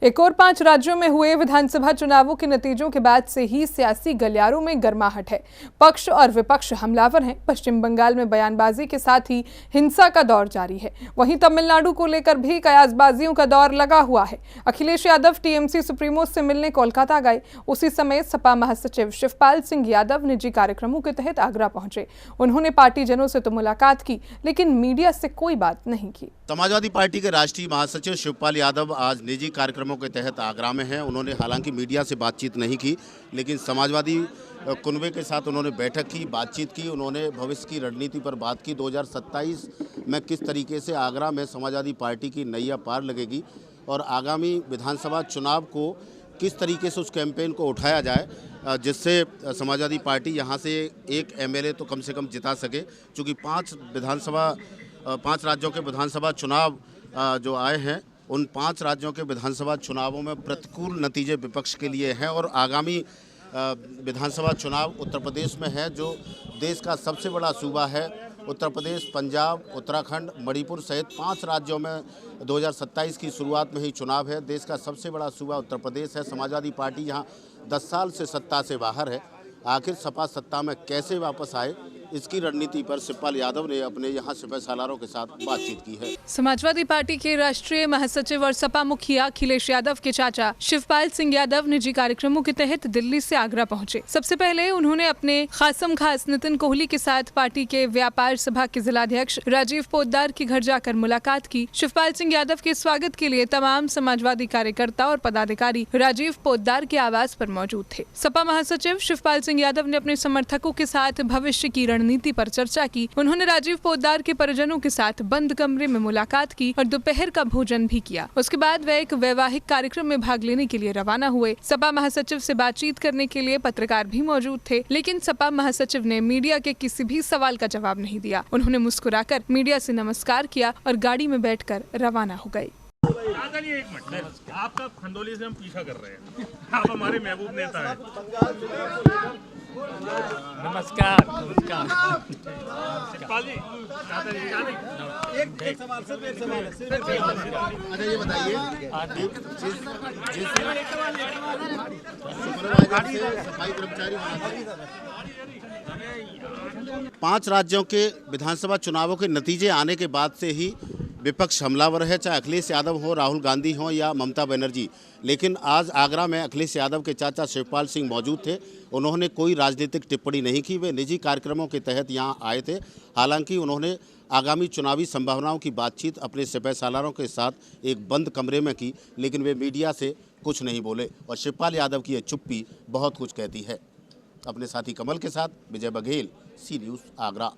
एक और 5 राज्यों में हुए विधानसभा चुनावों के नतीजों के बाद से ही सियासी गलियारों में गर्माहट है। पक्ष और विपक्ष हमलावर हैं। पश्चिम बंगाल में बयानबाजी के साथ ही हिंसा का दौर जारी है। वहीं तमिलनाडु को लेकर भी कयासबाजियों का दौर लगा हुआ है। अखिलेश यादव टीएमसी सुप्रीमो से मिलने कोलकाता गए। उसी समय सपा महासचिव शिवपाल सिंह यादव निजी कार्यक्रमों के तहत आगरा पहुंचे। उन्होंने पार्टीजनों से तो मुलाकात की, लेकिन मीडिया से कोई बात नहीं की। समाजवादी पार्टी के राष्ट्रीय महासचिव शिवपाल यादव आज निजी कार्यक्रमों के तहत आगरा में हैं। उन्होंने हालांकि मीडिया से बातचीत नहीं की, लेकिन समाजवादी कुनबे के साथ उन्होंने बैठक की, बातचीत की। उन्होंने भविष्य की रणनीति पर बात की। 2027 में किस तरीके से आगरा में समाजवादी पार्टी की नैया पार लगेगी और आगामी विधानसभा चुनाव को किस तरीके से उस कैंपेन को उठाया जाए जिससे समाजवादी पार्टी यहाँ से एक एमएलए तो कम से कम जिता सके। चूँकि 5 राज्यों के विधानसभा चुनाव जो आए हैं, उन 5 राज्यों के विधानसभा चुनावों में प्रतिकूल नतीजे विपक्ष के लिए हैं और आगामी विधानसभा चुनाव उत्तर प्रदेश में है, जो देश का सबसे बड़ा सूबा है। उत्तर प्रदेश, पंजाब, उत्तराखंड, मणिपुर सहित 5 राज्यों में 2027 की शुरुआत में ही चुनाव है। देश का सबसे बड़ा सूबा उत्तर प्रदेश है। समाजवादी पार्टी यहाँ 10 साल से सत्ता से बाहर है। आखिर सपा सत्ता में कैसे वापस आए, इसकी रणनीति पर शिवपाल यादव ने अपने यहाँ सिपह सालारों के साथ बातचीत की है। समाजवादी पार्टी के राष्ट्रीय महासचिव और सपा मुखिया अखिलेश यादव के चाचा शिवपाल सिंह यादव निजी कार्यक्रमों के तहत दिल्ली से आगरा पहुंचे। सबसे पहले उन्होंने अपने खासम खास नितिन कोहली के साथ पार्टी के व्यापार सभा के जिलाध्यक्ष राजीव पोद्दार के घर जाकर मुलाकात की। शिवपाल सिंह यादव के स्वागत के लिए तमाम समाजवादी कार्यकर्ता और पदाधिकारी राजीव पोद्दार के आवास पर मौजूद थे। सपा महासचिव शिवपाल सिंह यादव ने अपने समर्थकों के साथ भविष्य की रणनीति पर चर्चा की। उन्होंने राजीव पोद्दार के परिजनों के साथ बंद कमरे में मुलाकात की और दोपहर का भोजन भी किया। उसके बाद वे एक वैवाहिक कार्यक्रम में भाग लेने के लिए रवाना हुए। सपा महासचिव से बातचीत करने के लिए पत्रकार भी मौजूद थे, लेकिन सपा महासचिव ने मीडिया के किसी भी सवाल का जवाब नहीं दिया। उन्होंने मुस्कुराकर मीडिया से नमस्कार किया और गाड़ी में बैठकर रवाना हो गए। एक मिनट, आपका खंदौली से हम पीछा कर रहे हैं। आप हमारे महबूब नेता हैं। नमस्कार। शिवपाल जी, एक सवाल सिर्फ एक सवाल है। अच्छा ये बताइए, सफाई कर्मचारी 5 राज्यों के विधानसभा चुनावों के नतीजे आने के बाद से ही विपक्ष हमलावर है, चाहे अखिलेश यादव हो, राहुल गांधी हो या ममता बनर्जी। लेकिन आज आगरा में अखिलेश यादव के चाचा शिवपाल सिंह मौजूद थे। उन्होंने कोई राजनीतिक टिप्पणी नहीं की। वे निजी कार्यक्रमों के तहत यहाँ आए थे। हालांकि उन्होंने आगामी चुनावी संभावनाओं की बातचीत अपने सिपह सालारों के साथ एक बंद कमरे में की, लेकिन वे मीडिया से कुछ नहीं बोले और शिवपाल यादव की ये चुप्पी बहुत कुछ कहती है। अपने साथी कमल के साथ विजय बघेल, सी न्यूज़, आगरा।